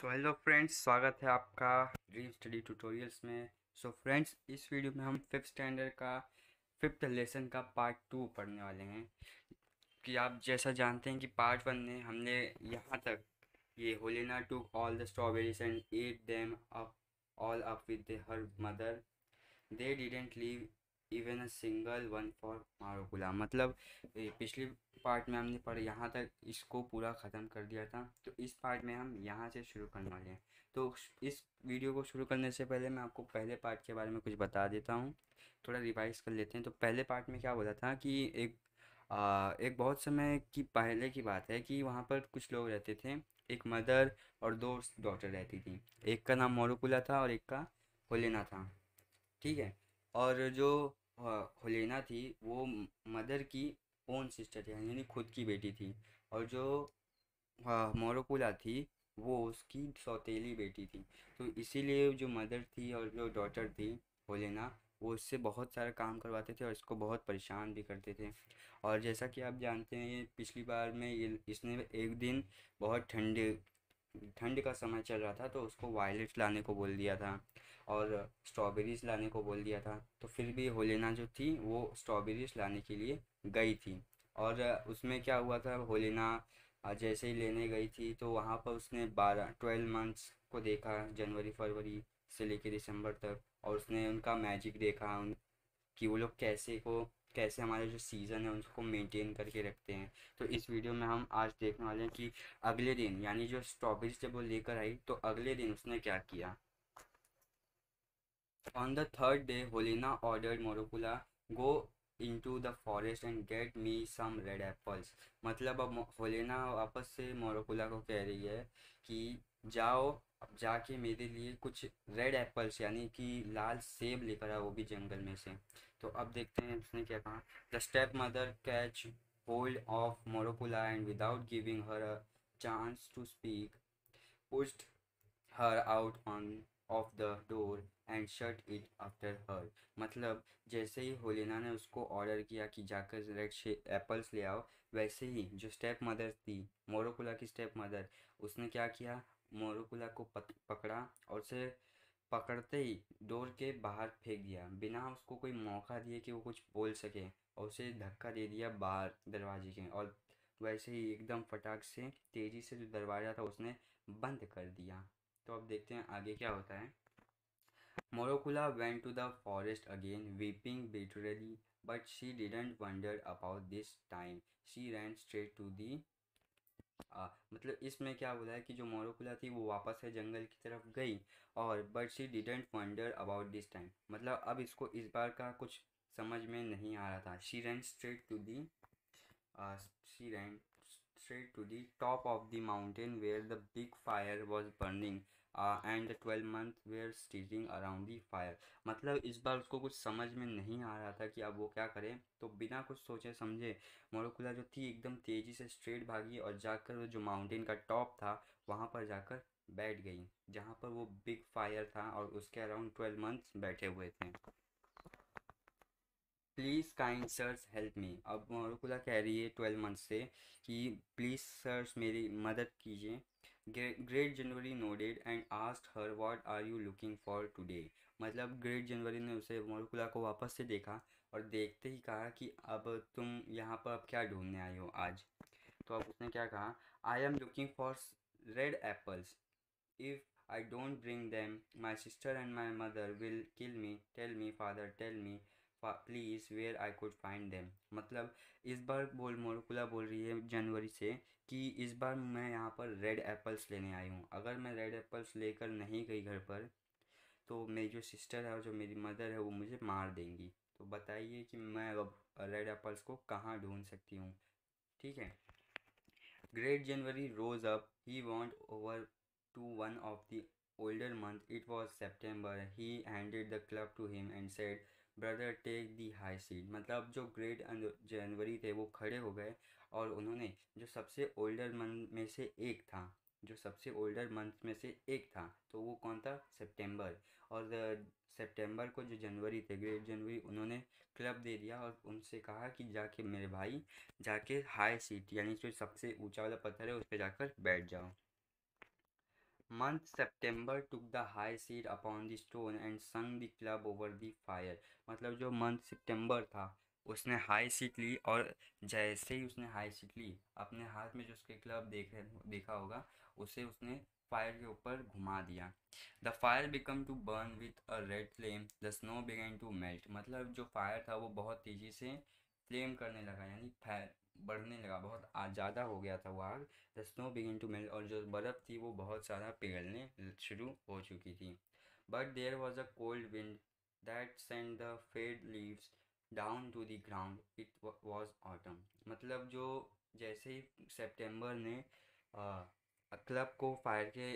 So hello friends, स्वागत है आपका ड्रीम स्टडी ट्यूटोरियल्स में। सो फ्रेंड्स, इस वीडियो में हम फिफ्थ स्टैंडर्ड का फिफ्थ लेसन का पार्ट 2 पढ़ने वाले हैं। कि आप जैसा जानते हैं कि पार्ट 1 में हमने यहाँ तक ये Holena took all the strawberries and ate them up all up with her mother, they didn't leave even a single one for Marukula. मतलब पिछली पार्ट में हमने पढ़ यहाँ तक इसको पूरा ख़त्म कर दिया था, तो इस पार्ट में हम यहाँ से शुरू करने वाले हैं। तो इस वीडियो को शुरू करने से पहले मैं आपको पहले पार्ट के बारे में कुछ बता देता हूँ, थोड़ा रिवाइज कर लेते हैं। तो पहले पार्ट में क्या बोला था कि एक बहुत समय की पहले की बात है कि वहाँ पर कुछ लोग रहते थे। एक मदर और दो डॉटर रहती थी। एक का नाम मोरुकुला था और एक का होलेना था। ठीक है। और जो हेलेना थी वो मदर की ओन सिस्टर थी, यानी खुद की बेटी थी। और जो मोरोकुला थी वो उसकी सौतेली बेटी थी। तो इसीलिए जो मदर थी और जो डॉटर थी हेलेना, वो इससे बहुत सारा काम करवाते थे और इसको बहुत परेशान भी करते थे। और जैसा कि आप जानते हैं, ये पिछली बार में ये इसने एक दिन बहुत ठंडे ठंड का समय चल रहा था, तो उसको वायलेट्स लाने को बोल दिया था और स्ट्रॉबेरीज लाने को बोल दिया था। तो फिर भी होलेना जो थी वो स्ट्रॉबेरीज लाने के लिए गई थी। और उसमें क्या हुआ था, होलेना जैसे ही लेने गई थी तो वहाँ पर उसने 12 मंथ्स को देखा, जनवरी फरवरी से लेकर दिसंबर तक। और उसने उनका मैजिक देखा, कि वो लोग कैसे हमारे जो सीज़न है उसको मेंटेन करके रखते हैं। तो इस वीडियो में हम आज देखने वाले हैं कि अगले दिन, यानी जो स्ट्रॉबेरीज जब वो लेकर आई तो अगले दिन उसने क्या किया। On the third day Holena ordered Morokula, go into the forest and get me some red apples। मतलब अब होलेना वापस से मोरोकुला को कह रही है कि जाओ, अब जाके मेरे लिए कुछ रेड एप्पल्स यानी कि लाल सेब लेकर आओ, वो भी जंगल में से। तो अब देखते हैं उसने क्या कहा। The step mother catch hold of Morokula and without giving her a chance to speak pushed her out on of the door and shut it after her। मतलब जैसे ही होलिना ने उसको ऑर्डर किया कि जाकर रेड एप्पल्स ले आओ, वैसे ही जो स्टेप मदर थी, मोरोकुला की स्टेप मदर, उसने क्या किया, मोरोकुला को पकड़ा और उसे पकड़ते ही डोर के बाहर फेंक दिया, बिना उसको कोई मौका दिए कि वो कुछ बोल सके। और उसे धक्का दे दिया बाहर दरवाजे के, और वैसे ही एकदम फटाक से तेजी से जो दरवाज़ा था उसने बंद कर दिया। तो अब देखते हैं आगे क्या होता है। Morokula went to the forest again, weeping bitterly, but she didn't wonder about this time. She ran straight to the मतलब इसमें क्या बोला है कि जो मोरोकुला थी वो वापस से जंगल की तरफ गई, और but she didn't wonder about this time. मतलब अब इसको इस बार का कुछ समझ में नहीं आ रहा था। She ran straight to the she ran straight to the top of the mountain where the big fire was burning, and the 12 months were sitting around the fire। मतलब इस बार उसको कुछ समझ में नहीं आ रहा था कि अब वो क्या करे। तो बिना कुछ सोचे समझे मोरोकुला जो थी एकदम तेजी से स्ट्रेट भागी और जाकर वो जो माउंटेन का टॉप था वहाँ पर जाकर बैठ गई, जहाँ पर वो बिग फायर था और उसके अराउंड 12 मंथ्स बैठे हुए थे। Please kind sirs help me. अब मोरुकुला कह रही है 12 मंथ से कि प्लीज़ सर्स मेरी मदद कीजिए। Great January nodded and asked her what are you looking for today. मतलब ग्रेट जनवरी ने उसे मोरुकुला को वापस से देखा और देखते ही कहा कि अब तुम यहाँ पर अब क्या ढूंढने आई हो आज। तो अब उसने क्या कहा, I am looking for red apples, if I don't bring them my sister and my mother will kill me, tell me father, tell me please where I could find them. मतलब इस बार मोरकुला बोल रही है जनवरी से कि इस बार मैं यहाँ पर रेड एप्पल्स लेने आई हूँ। अगर मैं रेड एप्पल्स लेकर नहीं गई घर पर, तो मेरी जो सिस्टर है और जो मेरी मदर है वो मुझे मार देंगी। तो बताइए कि मैं अब रेड एप्पल्स को कहाँ ढूंढ सकती हूँ। ठीक है। Great January rose up. He went over to one of the older month. It was September. He handed the club to him and said, "Brother, take the high seat." मतलब जो great जनवरी थे वो खड़े हो गए और उन्होंने जो सबसे ओल्डर मंथ में से एक था, जो सबसे ओल्डर मंथ में से एक था, तो वो कौन था, सितंबर। और सितंबर को जो जनवरी थे, ग्रेट जनवरी, उन्होंने क्लब दे दिया और उनसे कहा कि जाके मेरे भाई, जाके हाई सीट यानी जो सबसे ऊंचा वाला पत्थर है उस पर जाकर बैठ जाओ। Month September took the high seat upon the stone and sung the club over the fire। मतलब जो मंथ सितंबर था उसने हाई सीट ली, और जैसे ही उसने हाई सीट ली अपने हाथ में जो उसके क्लब देखा होगा उसे उसने फायर के ऊपर घुमा दिया। The fire become to burn with a red flame, the snow began to melt. मतलब जो फायर था वो बहुत तेज़ी से फ्लेम करने लगा, यानी बढ़ने लगा, बहुत ज़्यादा हो गया था वो आग। The snow begin to melt, और जो बर्फ़ थी वो बहुत सारा पिघलने शुरू हो चुकी थी। But there was a cold wind that send the fade leaves down to the ground, it was autumn. मतलब जो जैसे ही सितंबर ने क्लब को फायर के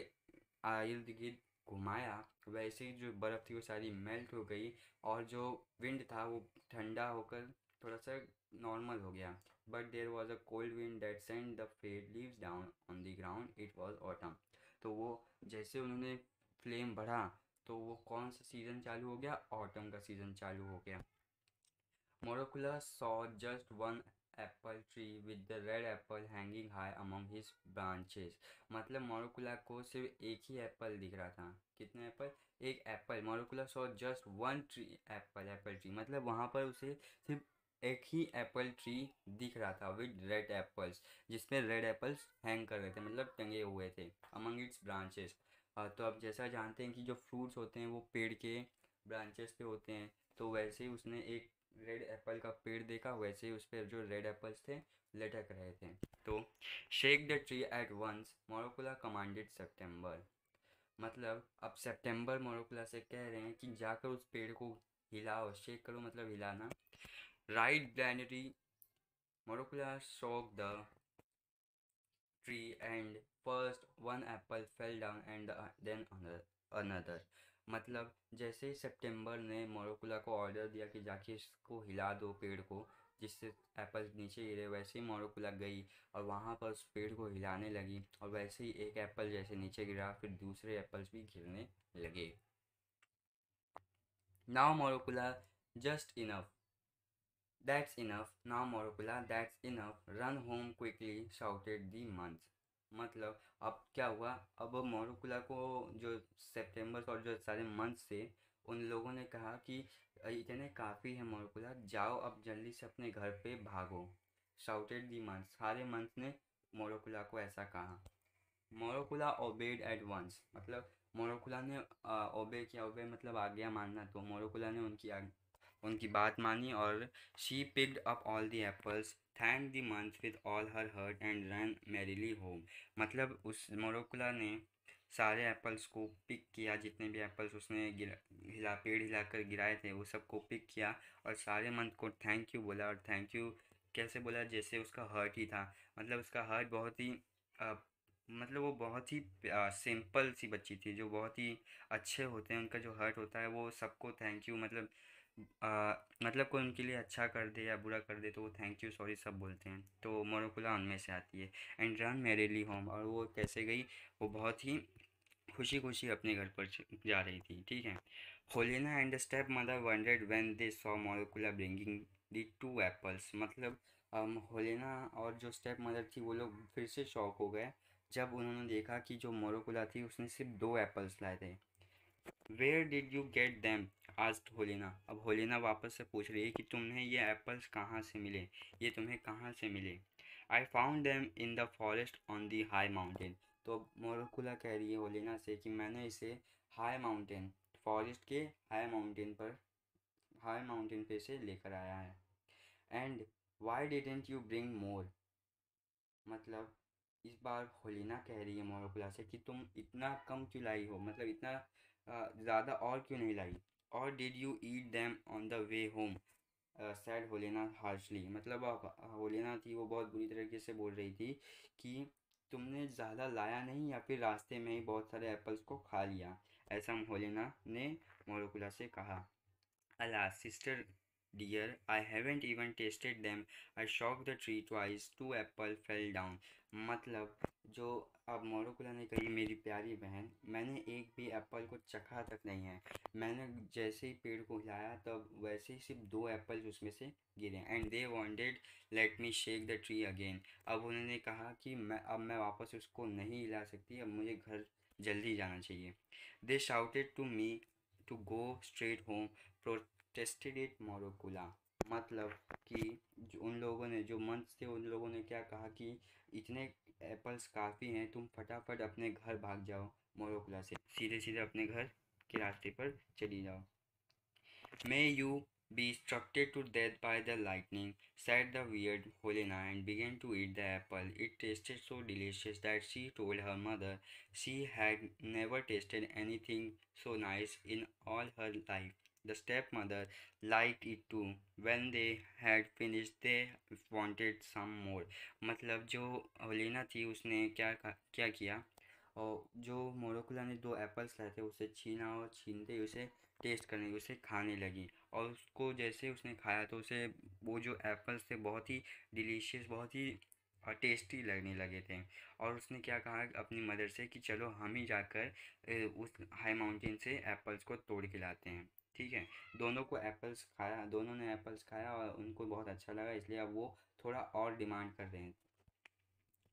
इर्द गिर्द घुमाया, वैसे ही जो बर्फ़ थी वो सारी मेल्ट हो गई, और जो विंड था वो ठंडा होकर थोड़ा सा नॉर्मल हो गया। But there was a cold wind that send the fade leaves down on the ground, it was autumn. तो वो जैसे उन्होंने फ्लेम बढ़ा तो वो कौन सा सीज़न चालू हो गया, ऑटम का सीज़न चालू हो गया। Morocco saw just one apple tree with the red apple hanging high among his branches। मतलब मोरोकुला को सिर्फ एक ही एप्पल दिख रहा था। कितने एप्पल? एक apple. Morokula saw just one tree, apple tree, मतलब वहाँ पर उसे सिर्फ एक ही एप्पल ट्री दिख रहा था विद रेड एप्पल्स, जिसमें रेड एप्पल्स हैंग कर रहे थे, मतलब टंगे हुए थे अमंग इट्स ब्रांचेस। तो अब जैसा जानते हैं कि जो फ्रूट्स होते हैं वो पेड़ के ब्रांचेस पे होते हैं, तो वैसे ही उसने एक रेड एप्पल का पेड़ देखा, वैसे ही उस पर जो रेड एप्पल्स थे लटक रहे थे। तो shake the tree at once, Morokula commanded September. मतलब अब सितंबर मोरोकुला से कह रहे हैं कि जाकर उस पेड़ को हिलाओ, शेक करो मतलब हिलाना। राइट ब्लैंडरी मोरोकुला शोक the tree, and first one apple fell down and then another। मतलब जैसे ही सितंबर ने मोरोकुला को ऑर्डर दिया कि जाके इसको हिला दो पेड़ को, जिससे एप्पल नीचे गिरे, वैसे ही मोरोकुला गई और वहाँ पर उस पेड़ को हिलाने लगी, और वैसे ही एक एप्पल जैसे नीचे गिरा फिर दूसरे एप्पल्स भी गिरने लगे। Now Morokula just enough, that's enough, now Morokula that's enough, run home quickly shouted the month. मतलब अब क्या हुआ, अब मोरोकुला को जो सितंबर और जो सारे मंथ्स थे उन लोगों ने कहा कि इतने काफ़ी है मोरोकुला, जाओ अब जल्दी से अपने घर पे भागो। शाउटेड दी मंथ, सारे मंथ ने मोरोकुला को ऐसा कहा। मोरोकुला ओबेड एट वंस, मतलब मोरोकुला ने ओबे किया, ओबे मतलब आज्ञा मानना, तो मोरोकुला ने उनकी बात मानी, और she picked up all the apples, thank the month with all her heart and run merrily home. मतलब उस मोरोकुला ने सारे एप्पल्स को पिक किया, जितने भी एप्पल्स उसने पेड़ हिलाकर गिराए थे वो सबको पिक किया, और सारे मंथ को थैंक यू बोला। और थैंक यू कैसे बोला, जैसे उसका हर्ट ही था, मतलब उसका हर्ट बहुत ही मतलब वो बहुत ही सिंपल सी बच्ची थी, जो बहुत ही अच्छे होते हैं उनका जो हर्ट होता है वो सबको थैंक यू, मतलब कोई उनके लिए अच्छा कर दे या बुरा कर दे तो वो थैंक यू सॉरी सब बोलते हैं, तो मोरोकुला उनमें से आती है। एंड रन मैरिली होम, और वो कैसे गई, वो बहुत ही खुशी खुशी अपने घर पर जा रही थी, ठीक है। Holena and the step mother wondered when they saw Morokula bringing the two apples. मतलब होलिना और जो स्टेप मदर थी वो लोग फिर से शॉक हो गए जब उन्होंने देखा कि जो मोरोकुला थी उसने सिर्फ दो एप्पल्स लाए थे। Where did you get them, asked Holena. अब होलिना वापस से पूछ रही है कि तुम्हें ये एप्पल्स कहाँ से मिले, ये तुम्हें कहाँ से मिले। I found them in the forest on the high mountain. तो मोरोकुला कह रही है होलिना से कि मैंने इसे हाई माउंटेन, फॉरेस्ट के हाई माउंटेन पे से लेकर आया है। And why didn't you bring more, मतलब इस बार होलिना कह रही है मोरोकुला से कि तुम इतना कम क्यों लाई हो, मतलब इतना ज़्यादा और क्यों नहीं लाई। और did you eat them on the way home, said Holena harshly. मतलब होलिना थी वो बहुत बुरी तरीके से बोल रही थी कि तुमने ज़्यादा लाया नहीं या फिर रास्ते में ही बहुत सारे एप्पल्स को खा लिया, ऐसा होलिना ने मोरोकुला से कहा। Alas, sister dear, I haven't even tasted them. I shocked the tree twice. Two apple fell down। मतलब जो अब मोरोकुला ने कही, मेरी प्यारी बहन, मैंने एक भी एप्पल को चखा तक नहीं है। मैंने जैसे ही पेड़ को हिलाया तब वैसे ही सिर्फ दो एप्पल्स उसमें से गिरे। And they wanted let me shake the tree again. अब उन्होंने कहा कि मैं वापस उसको नहीं हिला सकती, अब मुझे घर जल्दी जाना चाहिए। They shouted to me to go straight home, protested it Morokula. मतलब कि उन लोगों ने, जो मंथ थे, उन लोगों ने क्या कहा कि इतने एप्पल्स काफ़ी हैं, तुम फटाफट अपने घर भाग जाओ, मोरोकुला से सीधे सीधे अपने घर के रास्ते पर चली जाओ। May you be struck to death by the lightning, said the weird Helena, and began to eat the apple. It tasted so delicious that she told her mother she had never tasted anything so nice in all her life. The stepmother liked it too. When they had finished, they wanted some more. मतलब जो Helena थी उसने क्या किया, और जो मोरोकुला ने दो एप्पल्स लाए थे उसे छीना, और छीनते ही उसे टेस्ट करने लगी, उसे खाने लगी। और उसको जैसे उसने खाया तो उसे वो जो एप्पल्स थे बहुत ही डिलीशियस, बहुत ही टेस्टी लगने लगे थे। और उसने क्या कहा अपनी मदर से कि चलो हम ही जाकर उस हाई माउंटेन से एप्पल्स को तोड़ के लाते हैं। ठीक है, दोनों ने एप्पल्स खाया और उनको बहुत अच्छा लगा, इसलिए अब वो थोड़ा और डिमांड कर रहे हैं।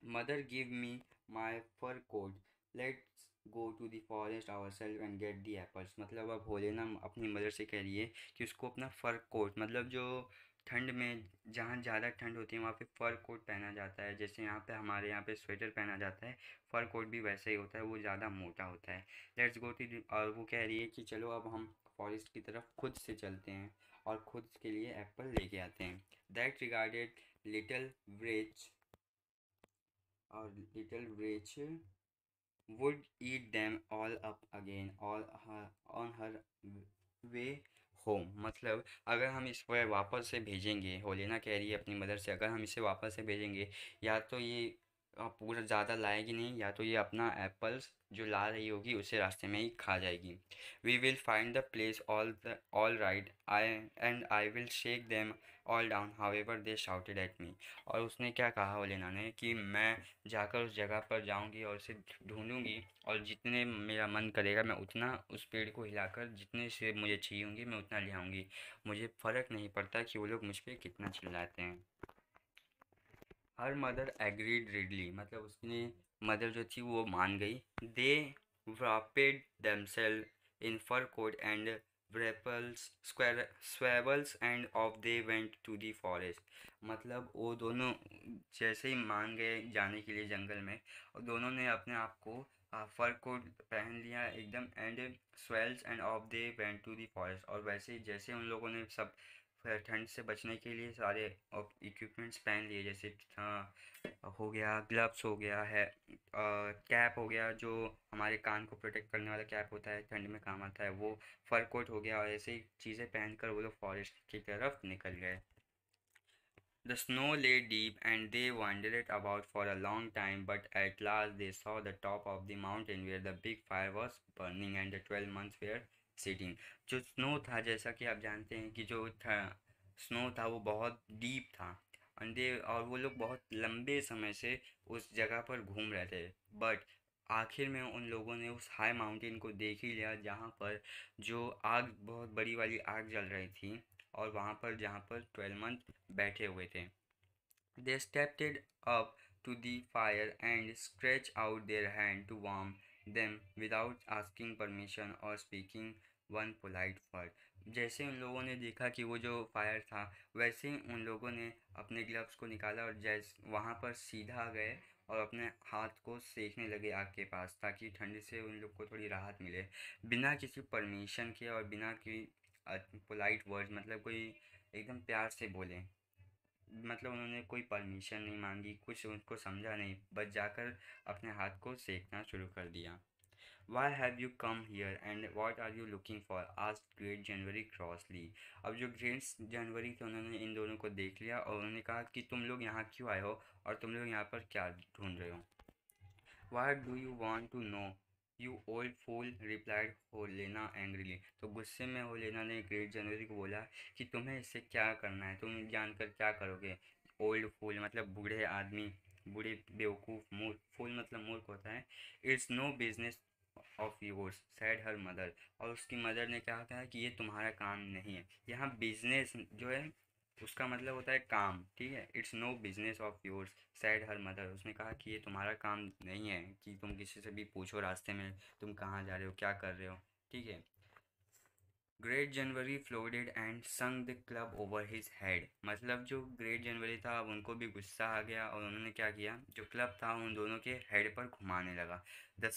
Mother give me my fur coat, let's go to the forest our self and get the apples. मतलब अब होलेना अपनी मदर से कह रही है कि उसको अपना फ़र कोट, मतलब जो ठंड में, जहाँ ज़्यादा ठंड होती है वहाँ पे फ़र कोट पहना जाता है, जैसे यहाँ पे हमारे यहाँ पे स्वेटर पहना जाता है, फ़र कोट भी वैसे ही होता है, वो ज़्यादा मोटा होता है। लेट्स गो टू, और वो कह रही है कि चलो अब हम फॉरेस्ट की तरफ खुद से चलते हैं और खुद के लिए एप्पल लेके आते हैं। दैट रिगार्डेड लिटिल ब्रेच, और little breach would eat them all up again all her, on her way home। मतलब अगर हम इस पर वापस से भेजेंगे, होलेना कह रही है अपनी मदर से, अगर हम इसे वापस से भेजेंगे या तो ये पूरा ज़्यादा लाएगी नहीं, या तो ये अपना एप्पल्स जो ला रही होगी उसे रास्ते में ही खा जाएगी। We will find the place all right I and I will shake them all down however they shouted at me. और उसने क्या कहा ओलेना ने कि मैं जाकर उस जगह पर जाऊंगी और उसे ढूंढूंगी, और जितने मेरा मन करेगा मैं उतना उस पेड़ को हिलाकर जितने से मुझे चाहिए होंगी मैं उतना ले आऊँगी। मुझे फ़र्क नहीं पड़ता कि वो लोग मुझ पर कितना चिल्लाते हैं। हर मदर एग्रीड रेडली, मतलब उसने मदर जो थी वो मान गई। दे wrapped themselves in fur coat and swabbles and off they went to the forest। मतलब वो दोनों जैसे ही मान गए जाने के लिए जंगल में, और दोनों ने अपने आप को फर कोट पहन लिया एकदम, and swells and off they went to the forest. और वैसे ही जैसे उन लोगों ने सब ठंड से बचने के लिए सारे इक्विपमेंट्स पहन लिए, जैसे हो गया, ग्लव्स हो गया है, कैप हो गया जो हमारे कान को प्रोटेक्ट करने वाला कैप होता है, ठंड में काम आता है, वो फर कोट हो गया, और ऐसे ही चीज़ें पहनकर वो लोग फॉरेस्ट की तरफ निकल गए। The snow lay deep and they wandered about for a long time, but at last they saw the top of the mountain where the big fire was burning and the 12 months were sitting। जो snow था, जैसा कि आप जानते हैं कि जो था स्नो था वो बहुत डीप था, और वो लोग बहुत लंबे समय से उस जगह पर घूम रहे थे। बट आखिर में उन लोगों ने उस हाई माउंटेन को देख ही लिया जहाँ पर जो आग, बहुत बड़ी वाली आग जल रही थी, और वहाँ पर जहाँ पर 12 मंथ बैठे हुए थे। They stepped up to the fire and stretched out their hand to warm them without asking permission or speaking one polite word। जैसे उन लोगों ने देखा कि वो जो फायर था, वैसे ही उन लोगों ने अपने ग्लव्स को निकाला और जैसे वहाँ पर सीधा गए और अपने हाथ को सेकने लगे आग के पास, ताकि ठंड से उन लोग को थोड़ी राहत मिले, बिना किसी परमिशन के और बिना कोई पोलाइट वर्ड, मतलब कोई एकदम प्यार से बोले। मतलब उन्होंने कोई परमिशन नहीं मांगी, कुछ उनको समझा नहीं, बस जाकर अपने हाथ को सेकना शुरू कर दिया। Why have you come here and what are you looking for? asked Great January crossly। अब जो ग्रेट जनवरी थे उन्होंने इन दोनों को देख लिया और उन्होंने कहा कि तुम लोग यहाँ क्यों आए हो और तुम लोग यहाँ पर क्या ढूंढ रहे हो। What do you want to know? You old fool, replied Holena angrily. तो गुस्से में होलेना ने ग्रेट जनवरी को बोला कि तुम्हें इससे क्या करना है, तुम जानकर क्या करोगे। ओल्ड फूल मतलब बूढ़े आदमी, बूढ़े बेवकूफ़, मूर्ख, फूल मतलब मूर्ख होता है। It's no business of yours, said her mother. और उसकी मदर ने कहा था कि ये तुम्हारा काम नहीं है। यहाँ बिजनेस जो है उसका मतलब होता है काम, ठीक है। It's no business of yours, said her mother. उसने कहा कि ये तुम्हारा काम नहीं है कि तुम किसी से भी पूछो रास्ते में तुम कहाँ जा रहे हो, क्या कर रहे हो, ठीक है। ग्रेट जनवरी फ्लोडेड एंड संग the club over his head. मतलब जो ग्रेट जनवरी था अब उनको भी गुस्सा आ गया और उन्होंने क्या किया, जो क्लब था उन दोनों के हेड पर घुमाने लगा। The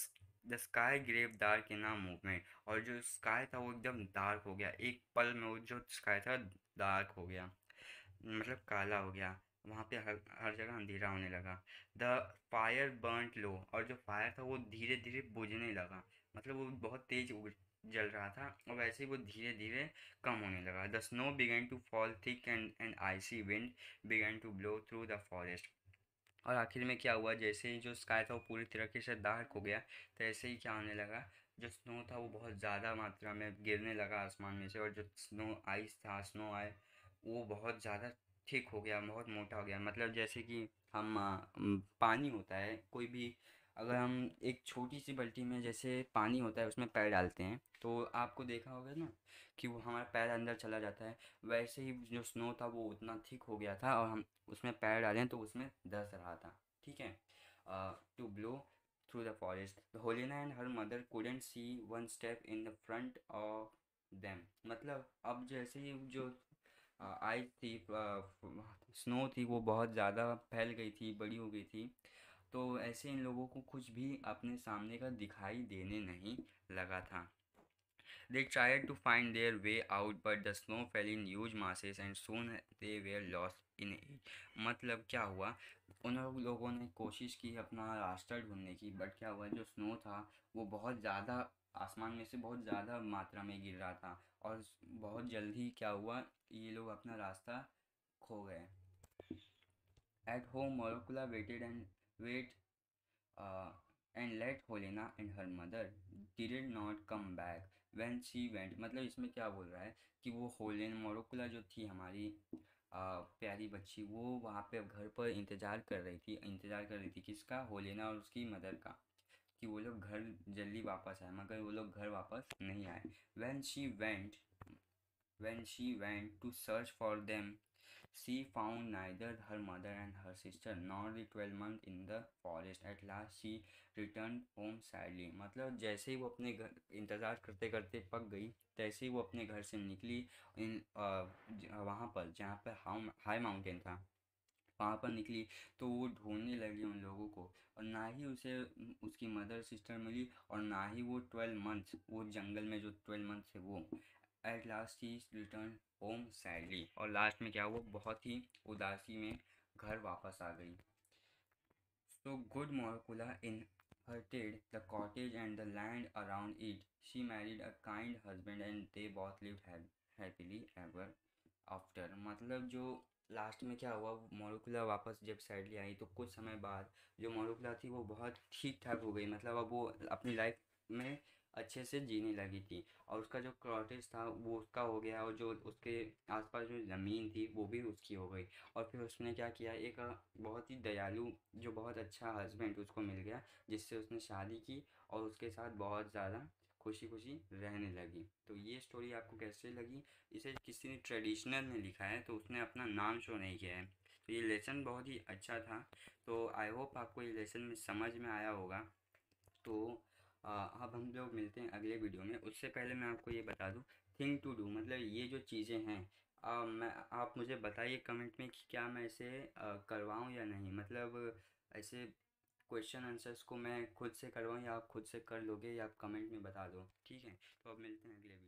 the sky grew dark in a movement. और जो स्काई था वो एकदम डार्क हो गया, एक पल में वो जो स्काई था डार्क हो गया, मतलब काला हो गया। वहाँ पे हर हर जगह अंधेरा होने लगा। द फायर बर्nt लो। और जो फायर था वो धीरे धीरे बुझने लगा, मतलब वो बहुत तेज जल रहा था और वैसे ही वो धीरे धीरे कम होने लगा। The snow began to fall thick and icy wind began to blow through the forest. और आखिर में क्या हुआ, जैसे ही जो स्काई था वो पूरी तरीके से डार्क हो गया, तो ऐसे ही क्या होने लगा, जो स्नो था वो बहुत ज़्यादा मात्रा में गिरने लगा आसमान में से। और जो स्नो आइस था, स्नो आए, वो बहुत ज़्यादा थिक हो गया, बहुत मोटा हो गया। मतलब जैसे कि हम पानी होता है कोई भी, अगर हम एक छोटी सी बाल्टी में जैसे पानी होता है उसमें पैर डालते हैं तो आपको देखा होगा ना कि वो हमारा पैर अंदर चला जाता है। वैसे ही जो स्नो था वो उतना थिक हो गया था और हम उसमें पैर डालें तो उसमें धंस रहा था, ठीक है। To blow through the forest, Holena and her mother couldn't see one step in the front of them. मतलब अब जैसे ही जो आइस थी, स्नो थी, वो बहुत ज़्यादा फैल गई थी, बड़ी हो गई थी। तो ऐसे इन लोगों को कुछ भी अपने सामने का दिखाई देने नहीं लगा था। They tried to find their way out, but the snow fell in huge masses and soon they were lost in it. मतलब क्या हुआ, उन लोगों ने कोशिश की अपना रास्ता ढूंढने की, बट क्या हुआ, जो स्नो था वो बहुत ज़्यादा आसमान में से बहुत ज़्यादा मात्रा में गिर रहा था और बहुत जल्दी क्या हुआ, ये लोग अपना रास्ता खो गए। At home, Morocco waited and wait uh, and let Helena and her mother did not come back when she went। मतलब इसमें क्या बोल रहा है कि वो होलेन मोरोकुला जो थी हमारी प्यारी बच्ची, वो वहाँ पे घर पर इंतज़ार कर रही थी किसका, होलेना और उसकी मदर का, कि वो लोग घर जल्दी वापस आए, मगर वो लोग घर वापस नहीं आए। when she went when she went to search for them, she found neither her mother and her sister nor the 12 month in the forest. At last she returned home sadly। मतलब जैसे ही वो अपने घर इंतज़ार करते करते पक गई, तैसे ही वो अपने घर से निकली वहाँ पर जहाँ पर हाई माउंटेन था, वहाँ पर निकली। तो वो ढूंढने लगी उन लोगों को और ना ही उसे उसकी मदर सिस्टर मिली और ना ही वो 12 मंथ्स, वो जंगल में जो 12 मंथ्स थे वो। At last he return home sadly. और लास्ट में क्या हुआ, बहुत ही उदासी में घर वापस आ गई। So good Morkula inherited the cottage and the land around it. She married a kind husband and they both lived happily ever after। मतलब जो लास्ट में क्या हुआ, मोरुकुला वापस जब सैडली आई तो कुछ समय बाद जो मोरुकुला थी वो बहुत ठीक ठाक हो गई, मतलब अब वो अपनी लाइफ में अच्छे से जीने लगी थी। और उसका जो कॉटेज था वो उसका हो गया और जो उसके आसपास जो ज़मीन थी वो भी उसकी हो गई। और फिर उसने क्या किया, एक बहुत ही दयालु, जो बहुत अच्छा हस्बैंड उसको मिल गया, जिससे उसने शादी की और उसके साथ बहुत ज़्यादा खुशी खुशी रहने लगी। तो ये स्टोरी आपको कैसे लगी, इसे किसी ने ट्रेडिशनल में लिखा है तो उसने अपना नाम शो नहीं किया है। तो ये लेसन बहुत ही अच्छा था। तो आई होप आपको ये लेसन में समझ में आया होगा। तो अब हम लोग मिलते हैं अगले वीडियो में। उससे पहले मैं आपको ये बता दूं, थिंग टू डू मतलब ये जो चीज़ें हैं, मैं आप मुझे बताइए कमेंट में कि क्या मैं इसे करवाऊं या नहीं। मतलब ऐसे क्वेश्चन आंसर्स को मैं खुद से करवाऊं या आप खुद से कर लोगे, या आप कमेंट में बता दो, ठीक है। तो अब मिलते हैं अगले वीडियो।